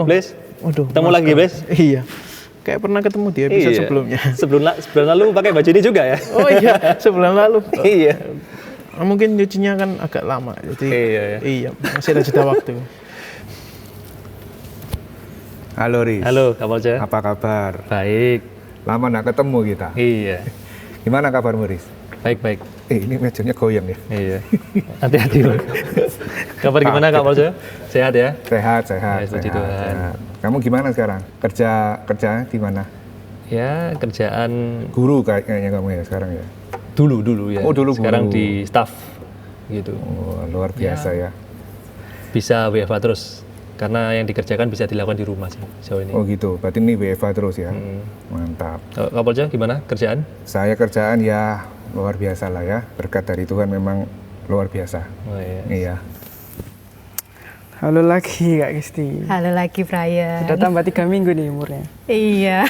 Blaze. Waduh. Ketemu lagi, Blaze. Iya. Kayak pernah ketemu di episode sebelumnya. Sebelum lalu pakai baju ini juga ya? Oh iya, sebulan lalu. Iya. Mungkin nyucinya kan agak lama, jadi iya masih ada jeda waktu. Halo Riz. Halo, Kapolja. Apa kabar? Baik. Lama nggak ketemu kita. Iya. Gimana kabarmu Riz? Baik. Ini mejanya goyang ya? Iya. Hati-hati loh. Kabar gimana Kapolja? Sehat ya? Sehat. Puji Tuhan. Sehat. Kamu gimana sekarang? Kerja di mana? Ya, kerjaan Guru kayaknya kamu ya sekarang ya? dulu ya. Oh, dulu Sekarang guru. di staff gitu. Oh, luar biasa ya. Bisa WFH terus. Karena yang dikerjakan bisa dilakukan di rumah sih sejauh ini. Oh gitu, berarti ini WFH terus ya? Mantap. Kapolja gimana kerjaan? Saya kerjaan ya luar biasa lah ya. Berkat dari Tuhan memang luar biasa. Oh, iya. Iya. Halo lagi Kak Kisti. Halo lagi Brian. Sudah tambah 3 minggu nih umurnya. Iya.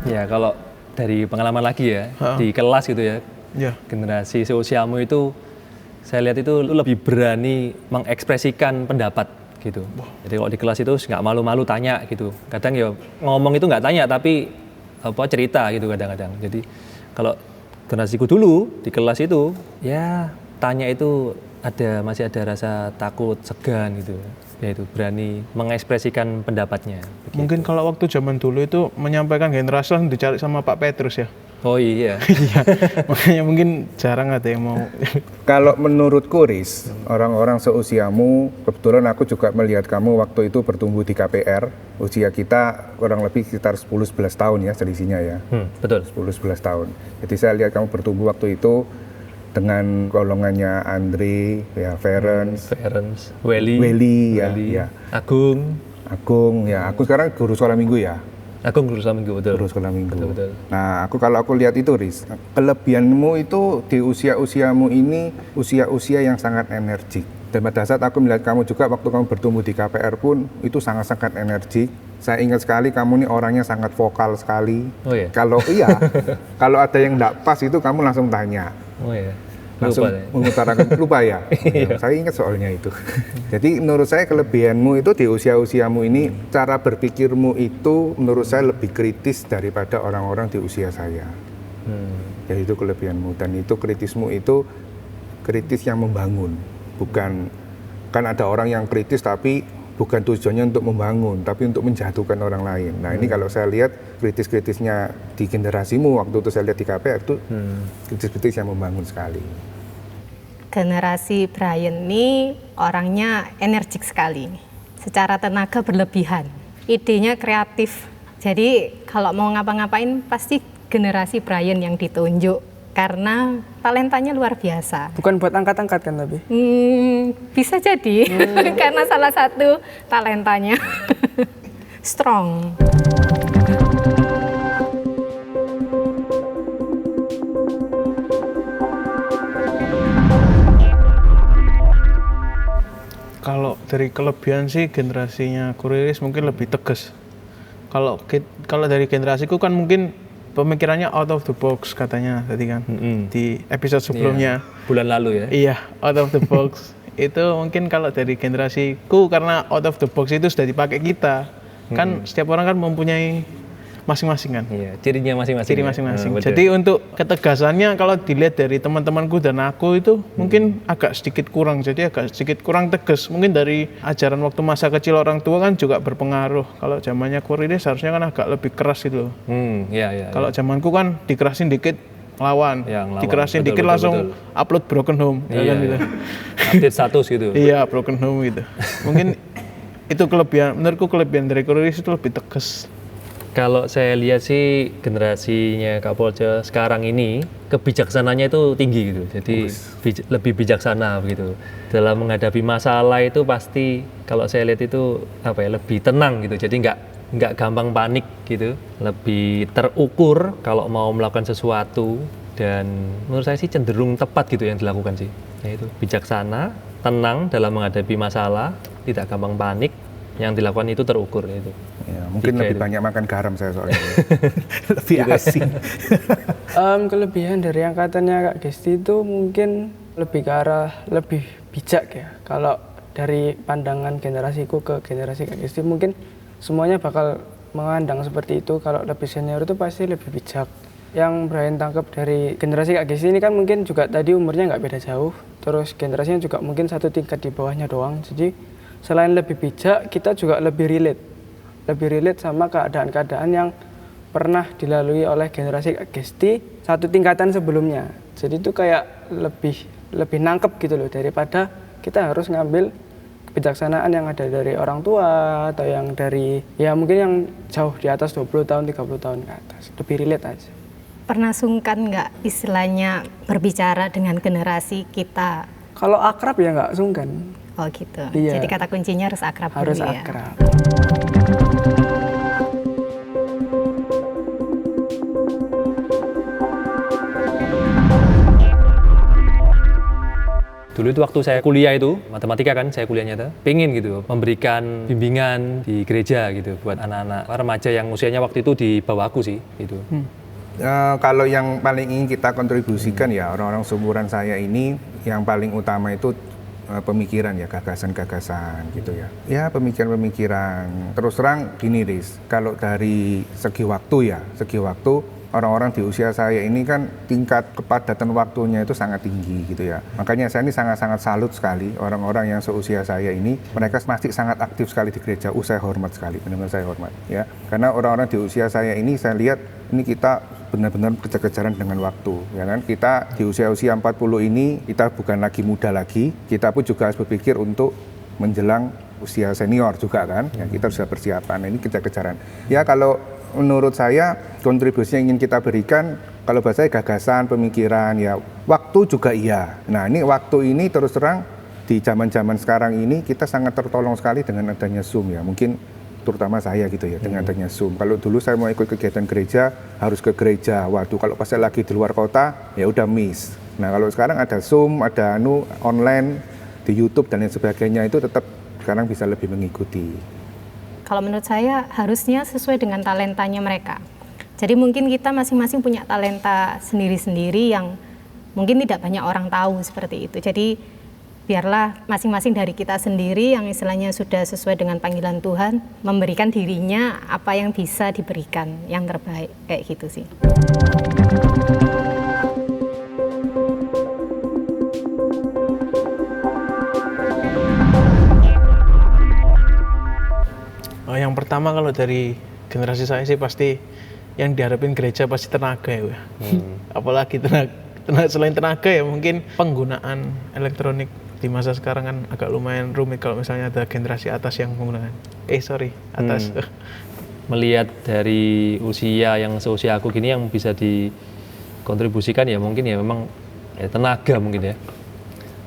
Ya kalau dari pengalaman lagi ya di kelas gitu ya. Ya. Generasi seusiamu itu saya lihat itu lu lebih berani mengekspresikan pendapat gitu. Jadi kalau di kelas itu nggak malu-malu tanya gitu. Kadang ya ngomong itu nggak tanya tapi cerita gitu kadang-kadang. Jadi kalau generasiku dulu di kelas itu ya tanya itu masih ada rasa takut, segan gitu. Ya itu berani mengekspresikan pendapatnya. Begitu. Mungkin kalau waktu zaman dulu itu menyampaikan generasi langsung dicari sama Pak Petrus ya. Oh iya. Iya. Makanya mungkin jarang ada yang mau. Kalau menurutku Riz, orang-orang seusiamu, kebetulan aku juga melihat kamu waktu itu bertumbuh di KPR. Usia kita kurang lebih sekitar 10-11 tahun ya selisihnya ya. Betul. 10-11 tahun. Jadi saya lihat kamu bertumbuh waktu itu dengan golongannya Andre, ya Ferenc, Welly, ya. Agung, ya. Aku sekarang guru sekolah minggu ya. Agung guru sekolah minggu, betul. Guru sekolah minggu. Betul. Nah, kalau aku lihat itu, Riz, kelebihanmu itu di usia-usiamu ini usia-usia yang sangat energik. Dan pada saat aku melihat kamu juga waktu kamu bertumbuh di KPR pun itu sangat-sangat energik. Saya ingat sekali kamu ini orangnya sangat vokal sekali. Oh iya? Kalau ada yang enggak pas itu kamu langsung tanya. Oh iya. Langsung mengutarakan, lupa ya? Saya ingat soalnya itu. Jadi menurut saya kelebihanmu itu di usia-usiamu ini, cara berpikirmu itu menurut saya lebih kritis daripada orang-orang di usia saya. Jadi itu kelebihanmu, dan itu kritismu itu kritis yang membangun. Bukan, kan ada orang yang kritis tapi bukan tujuannya untuk membangun, tapi untuk menjatuhkan orang lain. Nah ini kalau saya lihat kritis-kritisnya di generasimu waktu itu saya lihat di KPR itu kritis-kritis yang membangun sekali. Generasi Brian ini orangnya energik sekali. Secara tenaga berlebihan. Idenya kreatif. Jadi kalau mau ngapa-ngapain pasti generasi Brian yang ditunjuk. Karena talentanya luar biasa. Bukan buat angkat-angkat kan tapi? Bisa jadi, karena salah satu talentanya strong. Kalau dari kelebihan sih generasinya Kuriris mungkin lebih tegas. Kalau dari generasiku kan mungkin pemikirannya out of the box katanya tadi kan di episode sebelumnya. Iya, bulan lalu ya. Iya, out of the box. Itu mungkin kalau dari generasiku karena out of the box itu sudah dipakai kita. Kan setiap orang kan mempunyai masing-masing kan. Iya, cirinya masing-masing. Ciri masing-masing. Jadi untuk ketegasannya kalau dilihat dari teman-temanku dan aku itu mungkin agak sedikit kurang. Jadi agak sedikit kurang tegas. Mungkin dari ajaran waktu masa kecil orang tua kan juga berpengaruh. Kalau zamannya Kuriris seharusnya kan agak lebih keras gitu. Iya. Kalau zamanku kan dikerasin dikit lawan, dikerasin dikit langsung upload broken home. Iya, kan gitu. Update status gitu. Iya, broken home gitu. Mungkin itu kelebihan, menurutku kelebihan dari Kuriris itu lebih tegas. Kalau saya lihat sih generasinya Kapolja sekarang ini kebijaksanaannya itu tinggi gitu. Jadi lebih bijaksana begitu. Dalam menghadapi masalah itu pasti kalau saya lihat itu lebih tenang gitu. Jadi nggak gampang panik gitu. Lebih terukur kalau mau melakukan sesuatu, dan menurut saya sih cenderung tepat gitu yang dilakukan sih. Yaitu bijaksana, tenang dalam menghadapi masalah, tidak gampang panik, yang dilakukan itu terukur itu. Ya, mungkin 3 lebih itu. banyak makan garam saya soalnya. Lebih asin. Kelebihan dari angkatannya Kak Gesti itu mungkin lebih ke arah lebih bijak ya. Kalau dari pandangan generasiku ke generasi Kak Gesti mungkin semuanya bakal memandang seperti itu. Kalau lebih senior itu pasti lebih bijak. Yang Brian tangkap dari generasi Kak Gesti ini kan mungkin juga tadi umurnya nggak beda jauh. Terus generasinya juga mungkin satu tingkat di bawahnya doang. Jadi selain lebih bijak, kita juga lebih relate. Lebih relate sama keadaan-keadaan yang pernah dilalui oleh generasi Kak Gesti satu tingkatan sebelumnya. Jadi itu kayak lebih nangkep gitu loh, daripada kita harus ngambil kebijaksanaan yang ada dari orang tua atau yang dari ya mungkin yang jauh di atas 20 tahun, 30 tahun ke atas. Lebih relate aja. Pernah sungkan nggak istilahnya berbicara dengan generasi kita? Kalau akrab ya nggak sungkan. Oh gitu. Iya. Jadi kata kuncinya harus akrab Harus dulu ya. akrab. Dulu itu waktu saya kuliah itu, matematika kan saya kuliahnya itu, pengen gitu memberikan bimbingan di gereja gitu buat anak-anak remaja yang usianya waktu itu di bawahku sih gitu. Kalau yang paling ingin kita kontribusikan ya orang-orang seumuran saya ini yang paling utama itu pemikiran ya, gagasan-gagasan gitu ya. Ya pemikiran-pemikiran. Terus terang gini Riz, kalau dari segi waktu orang-orang di usia saya ini kan tingkat kepadatan waktunya itu sangat tinggi gitu ya. Makanya saya ini sangat-sangat salut sekali orang-orang yang seusia saya ini, mereka masih sangat aktif sekali di gereja. Saya hormat sekali, benar-benar saya hormat ya. Karena orang-orang di usia saya ini saya lihat ini kita benar-benar kejar-kejaran dengan waktu ya kan. Kita di usia-usia 40 ini kita bukan lagi muda lagi, kita pun juga harus berpikir untuk menjelang usia senior juga kan. Ya, kita harus persiapan. Nah, ini kejar-kejaran. Ya kalau menurut saya kontribusi yang ingin kita berikan kalau bahasa gagasan, pemikiran ya, waktu juga iya. Nah, ini waktu ini terus terang di zaman-zaman sekarang ini kita sangat tertolong sekali dengan adanya Zoom ya. Mungkin terutama saya gitu ya dengan adanya Zoom. Kalau dulu saya mau ikut kegiatan gereja harus ke gereja. Waduh, kalau pas saya lagi di luar kota ya udah miss. Nah, kalau sekarang ada Zoom, ada online di YouTube dan lain sebagainya itu tetap sekarang bisa lebih mengikuti. Kalau menurut saya harusnya sesuai dengan talentanya mereka. Jadi mungkin kita masing-masing punya talenta sendiri-sendiri yang mungkin tidak banyak orang tahu seperti itu. Jadi biarlah masing-masing dari kita sendiri yang istilahnya sudah sesuai dengan panggilan Tuhan, memberikan dirinya apa yang bisa diberikan, yang terbaik, kayak gitu sih. Yang pertama kalau dari generasi saya sih pasti yang diharapin gereja pasti tenaga ya. Apalagi tenaga, selain tenaga ya mungkin penggunaan elektronik di masa sekarang kan agak lumayan rumit kalau misalnya ada generasi atas yang menggunakan. Atas. Melihat dari usia yang seusia aku gini yang bisa dikontribusikan ya mungkin ya memang ya tenaga mungkin ya.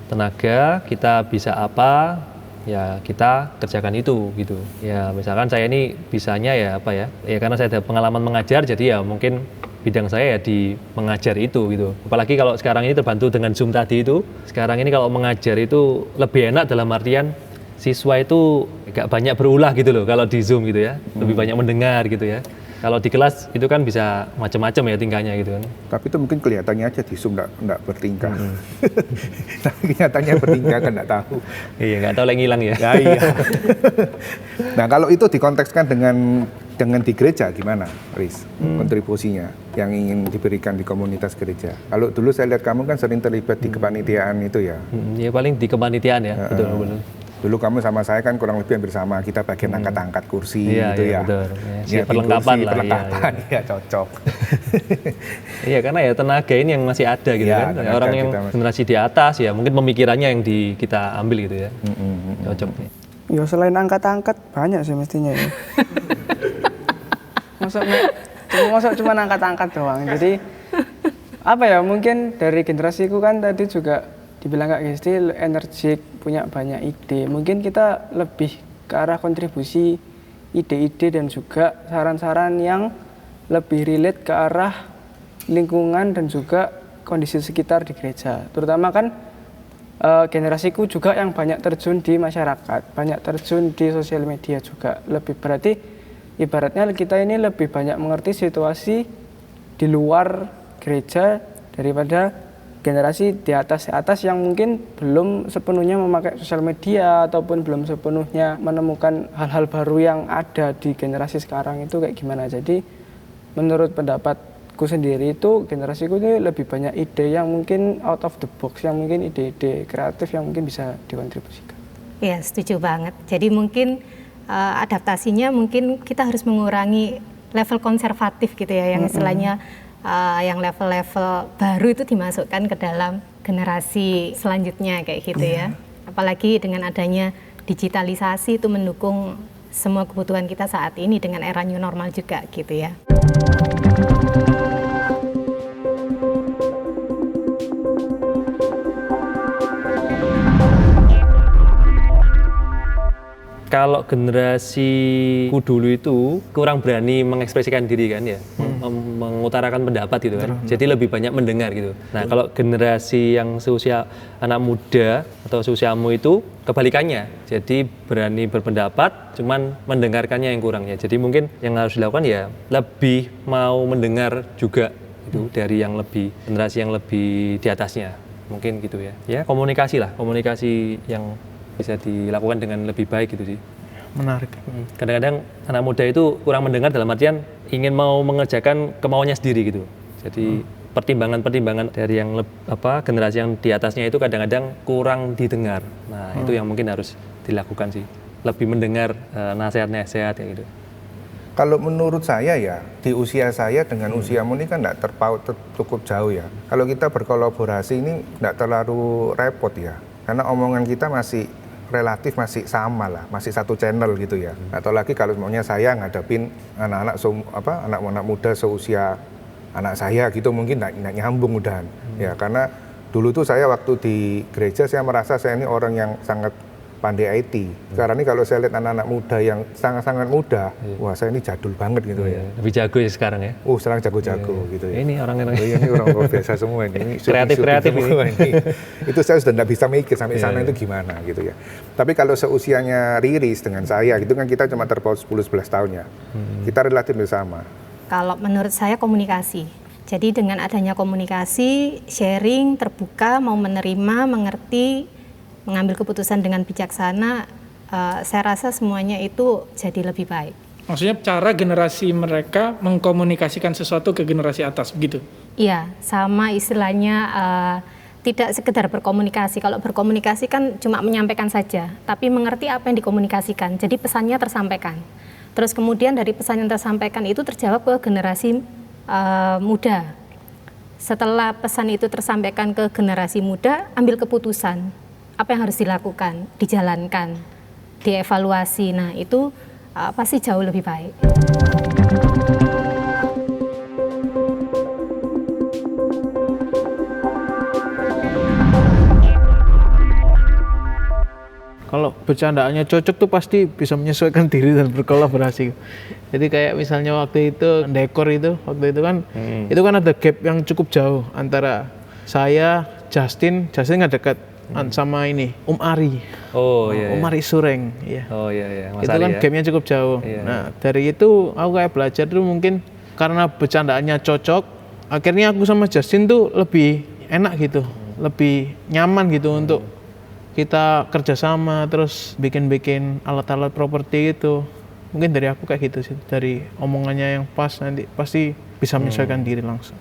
Tenaga kita bisa apa ya kita kerjakan itu gitu. Ya misalkan saya ini bisanya ya apa ya karena saya ada pengalaman mengajar jadi ya mungkin bidang saya ya di mengajar itu gitu. Apalagi kalau sekarang ini terbantu dengan Zoom tadi itu, sekarang ini kalau mengajar itu lebih enak dalam artian siswa itu gak banyak berulah gitu loh kalau di Zoom gitu ya, lebih banyak mendengar gitu ya. Kalau di kelas itu kan bisa macam-macam ya tingkahnya gitu kan. Tapi itu mungkin kelihatannya aja di Zoom enggak bertingkah. Tapi kenyataannya bertingkah kan enggak tahu. Iya, enggak tahu lagi ngilang ya. Ya iya. Nah, kalau itu dikontekskan dengan di gereja gimana, Riz? Kontribusinya yang ingin diberikan di komunitas gereja. Kalau dulu saya lihat kamu kan sering terlibat di kepanitiaan itu ya. Ya paling di kepanitiaan ya, betul. Dulu kamu sama saya kan kurang lebih hampir sama, kita bagian angkat-angkat kursi iya, gitu iya, ya. Betul. Ya, perlengkapan lah. Perlengkapan, iya cocok. Iya, karena ya tenaga ini yang masih ada gitu ya, kan. Orang yang generasi di atas ya mungkin pemikirannya yang kita ambil gitu ya. Cocok nih. Ya selain angkat-angkat banyak sih mestinya ya. Masa cuma angkat-angkat doang. Jadi apa ya mungkin dari generasiku kan tadi juga dibilang Kak Gesti energik, punya banyak ide. Mungkin kita lebih ke arah kontribusi ide-ide dan juga saran-saran yang lebih relate ke arah lingkungan dan juga kondisi sekitar di gereja. Terutama kan generasiku juga yang banyak terjun di masyarakat, banyak terjun di sosial media juga. Berarti ibaratnya kita ini lebih banyak mengerti situasi di luar gereja daripada generasi di atas yang mungkin belum sepenuhnya memakai sosial media ataupun belum sepenuhnya menemukan hal-hal baru yang ada di generasi sekarang itu kayak gimana. Jadi menurut pendapatku sendiri itu generasiku ini lebih banyak ide yang mungkin out of the box, yang mungkin ide-ide kreatif yang mungkin bisa dikontribusikan. Ya, setuju banget. Jadi mungkin adaptasinya mungkin kita harus mengurangi level konservatif gitu ya, yang istilahnya yang level-level baru itu dimasukkan ke dalam generasi selanjutnya kayak gitu ya. Apalagi dengan adanya digitalisasi itu mendukung semua kebutuhan kita saat ini dengan era new normal juga gitu ya. Kalau generasiku dulu itu kurang berani mengekspresikan diri kan ya, mengutarakan pendapat gitu kan. Jadi lebih banyak mendengar gitu. Nah, kalau generasi yang seusia anak muda atau seusiamu itu kebalikannya. Jadi berani berpendapat, cuman mendengarkannya yang kurang ya. Jadi mungkin yang harus dilakukan ya lebih mau mendengar juga itu dari yang lebih generasi yang lebih di atasnya. Mungkin gitu ya. Ya, komunikasi lah, komunikasi yang bisa dilakukan dengan lebih baik gitu sih. Menarik. Kadang-kadang anak muda itu kurang mendengar dalam artian ingin mau mengerjakan kemauannya sendiri gitu. Jadi pertimbangan-pertimbangan dari yang generasi yang di atasnya itu kadang-kadang kurang didengar. Nah, itu yang mungkin harus dilakukan sih. Lebih mendengar nasihat-nasihat kayak gitu. Kalau menurut saya ya, di usia saya dengan usiamu ini kan tidak terpaut cukup jauh ya. Kalau kita berkolaborasi ini tidak terlalu repot ya. Karena omongan kita relatif masih sama lah, masih satu channel gitu ya. Atau lagi kalau maunya saya ngadepin anak-anak muda seusia anak saya gitu mungkin nggak nyambung udahan. Ya karena dulu tuh saya waktu di gereja saya merasa saya ini orang yang sangat pandai IT. Sekarang ini kalau saya lihat anak-anak muda yang sangat-sangat muda, wah saya ini jadul banget gitu ya. Lebih jago ya sekarang ya. Sekarang jago-jago gitu ya. Ini orang-orang ini orang luar biasa semua ini. Kreatif ini. Itu saya sudah tidak bisa mikir sampai sana itu gimana gitu ya. Tapi kalau seusianya Riris dengan saya gitu kan kita cuma terpaut 10-11 tahun ya. Kita relatif sama. Kalau menurut saya komunikasi. Jadi dengan adanya komunikasi, sharing, terbuka, mau menerima, mengerti, mengambil keputusan dengan bijaksana, saya rasa semuanya itu jadi lebih baik. Maksudnya cara generasi mereka mengkomunikasikan sesuatu ke generasi atas, begitu? Iya, sama istilahnya tidak sekedar berkomunikasi. Kalau berkomunikasi kan cuma menyampaikan saja, tapi mengerti apa yang dikomunikasikan. Jadi pesannya tersampaikan. Terus kemudian dari pesan yang tersampaikan itu terjawab ke generasi muda. Setelah pesan itu tersampaikan ke generasi muda, ambil keputusan. Apa yang harus dilakukan, dijalankan, dievaluasi. Nah, itu pasti jauh lebih baik. Kalau bercandaannya cocok tuh pasti bisa menyesuaikan diri dan berkolaborasi. Jadi kayak misalnya waktu itu dekor itu, waktu itu kan itu kan ada gap yang cukup jauh antara saya, Justin nggak dekat sama ini Ari. Oh iya. Ari Sureng, iya. Oh iya. Mas itu kan ya. gapnya cukup jauh. Iya. Nah dari itu aku kayak belajar tuh mungkin karena bercandaannya cocok, akhirnya aku sama Justin tuh lebih enak gitu, lebih nyaman gitu untuk kita kerjasama terus bikin alat-alat properti gitu. Mungkin dari aku kayak gitu sih, dari omongannya yang pas nanti pasti bisa menyesuaikan diri langsung.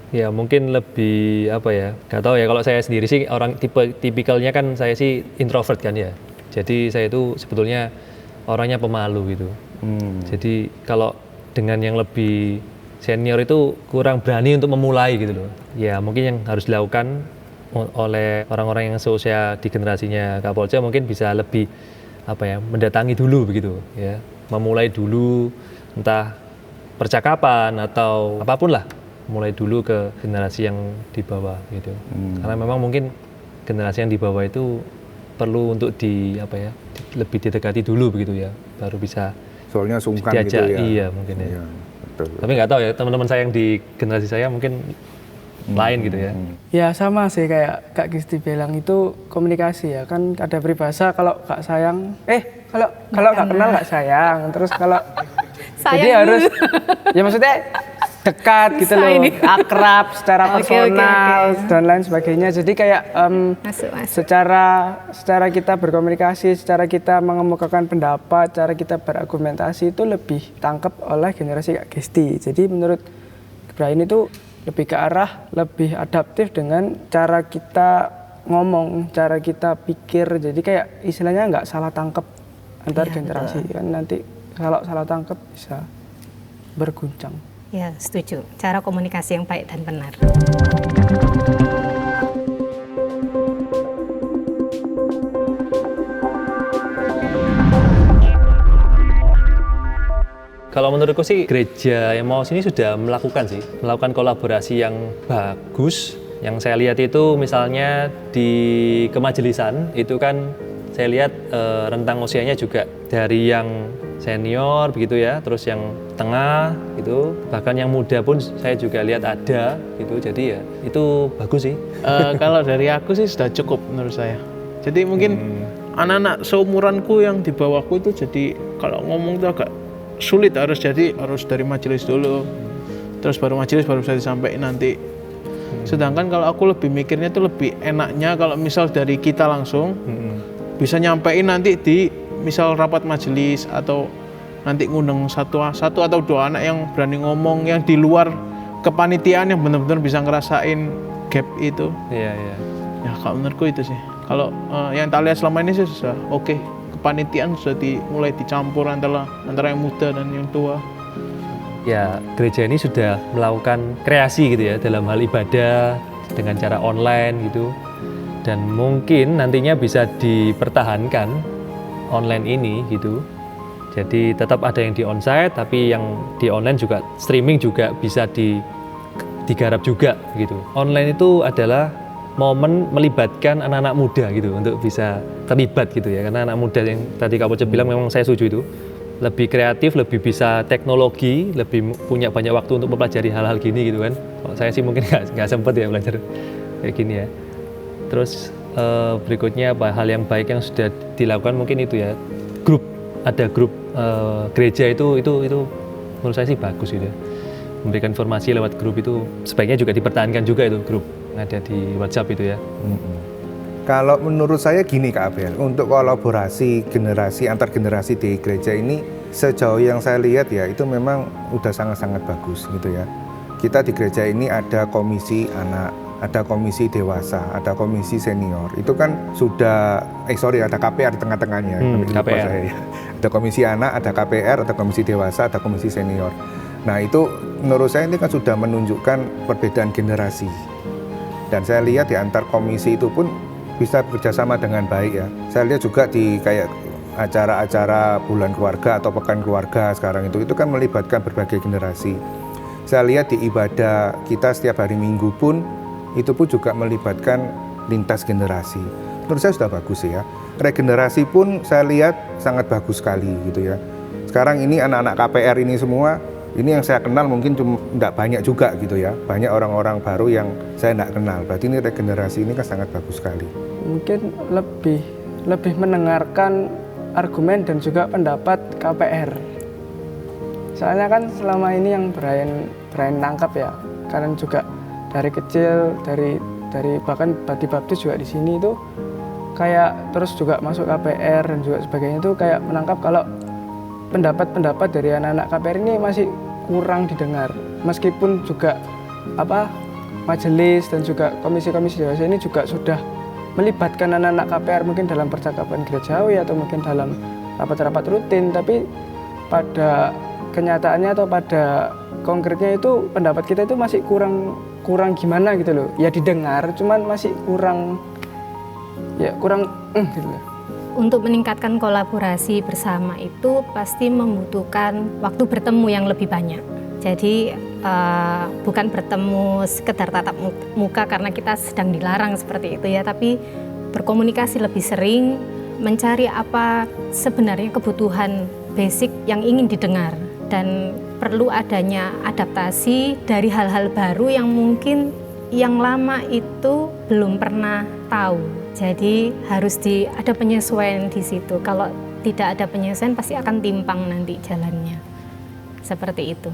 Ya mungkin lebih gak tahu ya, kalau saya sendiri sih orang tipikalnya kan saya sih introvert kan ya. Jadi saya itu sebetulnya orangnya pemalu gitu. Jadi kalau dengan yang lebih senior itu kurang berani untuk memulai gitu loh. Ya mungkin yang harus dilakukan oleh orang-orang yang seusia di generasinya Kak Polja mungkin bisa lebih mendatangi dulu begitu ya, memulai dulu entah percakapan atau apapun lah, mulai dulu ke generasi yang di bawah gitu. Karena memang mungkin generasi yang di bawah itu perlu untuk lebih didekati dulu begitu ya, baru bisa soalnya sungkan diajak, gitu ya. Iya mungkin ya. Iya, betul. Tapi nggak tahu ya, teman-teman saya yang di generasi saya mungkin lain gitu ya. Ya sama sih kayak Kak Gisti bilang itu komunikasi ya kan ada peribahasa kalau gak sayang kalau gak kenal gak sayang terus kalau Sayang jadi harus ya maksudnya dekat gitu loh akrab secara personal dan lain sebagainya jadi kayak Masuk. secara kita berkomunikasi secara kita mengemukakan pendapat cara kita berargumentasi itu lebih tangkap oleh generasi Kak Gisti jadi menurut Brian itu lebih ke arah lebih adaptif dengan cara kita ngomong, cara kita pikir. Jadi kayak istilahnya nggak salah tangkap antar generasi kan nanti kalau salah tangkap bisa berguncang. Ya, setuju. Cara komunikasi yang baik dan benar. Kalau menurutku sih gereja Emmaus ini sudah melakukan kolaborasi yang bagus. Yang saya lihat itu misalnya di kemajelisan itu kan saya lihat rentang usianya juga dari yang senior begitu ya, terus yang tengah gitu, bahkan yang muda pun saya juga lihat ada gitu. Jadi ya itu bagus sih. Kalau dari aku sih sudah cukup menurut saya. Jadi mungkin anak-anak seumuranku yang di bawahku itu jadi kalau ngomong itu agak sulit harus dari majelis dulu terus baru majelis baru bisa disampaikan nanti sedangkan kalau aku lebih mikirnya itu lebih enaknya kalau misal dari kita langsung bisa nyampein nanti di misal rapat majelis atau nanti ngundang satu atau dua anak yang berani ngomong yang di luar kepanitiaan yang benar-benar bisa ngerasain gap itu ya kalau menurutku itu sih kalau yang tak lihat selama ini sih sudah oke. Kepanitiaan sudah mulai dicampur antara yang muda dan yang tua. Ya, gereja ini sudah melakukan kreasi gitu ya dalam hal ibadah dengan cara online gitu. Dan mungkin nantinya bisa dipertahankan online ini gitu. Jadi tetap ada yang di onsite tapi yang di online juga streaming juga bisa digarap juga gitu. Online itu adalah momen melibatkan anak-anak muda gitu untuk bisa terlibat gitu ya karena anak muda yang tadi Kak Poce bilang memang saya setuju itu lebih kreatif, lebih bisa teknologi, lebih punya banyak waktu untuk mempelajari hal-hal gini gitu kan. Kalau saya sih mungkin nggak sempat ya belajar kayak gini ya. Terus berikutnya hal yang baik yang sudah dilakukan mungkin itu ya ada grup gereja itu menurut saya sih bagus gitu ya. Memberikan informasi lewat grup itu sebaiknya juga dipertahankan juga itu grup ada di WhatsApp itu ya. Kalau menurut saya gini Kak Abel, untuk kolaborasi antar generasi di gereja ini sejauh yang saya lihat ya itu memang udah sangat-sangat bagus gitu ya. Kita di gereja ini ada komisi anak, ada komisi dewasa, ada komisi senior. Itu kan sudah ada KPR di tengah-tengahnya. KPR. Saya, ya. Ada komisi anak, ada KPR, ada komisi dewasa, ada komisi senior. Nah itu menurut saya ini kan sudah menunjukkan perbedaan generasi. Dan saya lihat di antar komisi itu pun bisa bekerjasama dengan baik ya. Saya lihat juga di kayak acara-acara bulan keluarga atau pekan keluarga sekarang itu kan melibatkan berbagai generasi. Saya lihat di ibadah kita setiap hari Minggu pun itu pun juga melibatkan lintas generasi. Menurut saya sudah bagus ya. Regenerasi pun saya lihat sangat bagus sekali gitu ya. Sekarang ini anak-anak KPR ini semua ini yang saya kenal mungkin cuma tidak banyak juga gitu ya. Banyak orang-orang baru yang saya tidak kenal. Berarti ini regenerasi ini kan sangat bagus sekali. Mungkin lebih mendengarkan argumen dan juga pendapat KPR. Soalnya kan selama ini yang Brian tangkap ya. Karena juga dari kecil dari bahkan di baptis juga di sini itu kayak terus juga masuk KPR dan juga sebagainya itu kayak menangkap kalau pendapat-pendapat dari anak-anak KPR ini masih kurang didengar meskipun juga majelis dan juga komisi-komisi dewasa ini juga sudah melibatkan anak-anak KPR mungkin dalam percakapan gerejawi atau mungkin dalam rapat-rapat rutin tapi pada kenyataannya atau pada konkretnya itu pendapat kita itu masih kurang gimana gitu loh ya didengar cuman masih kurang gitu loh. Untuk meningkatkan kolaborasi bersama itu pasti membutuhkan waktu bertemu yang lebih banyak. Jadi bukan bertemu sekedar tatap muka karena kita sedang dilarang seperti itu ya, tapi berkomunikasi lebih sering, mencari apa sebenarnya kebutuhan basic yang ingin didengar dan perlu adanya adaptasi dari hal-hal baru yang mungkin yang lama itu belum pernah tahu. Jadi harus ada penyesuaian di situ. Kalau tidak ada penyesuaian pasti akan timpang nanti jalannya. Seperti itu.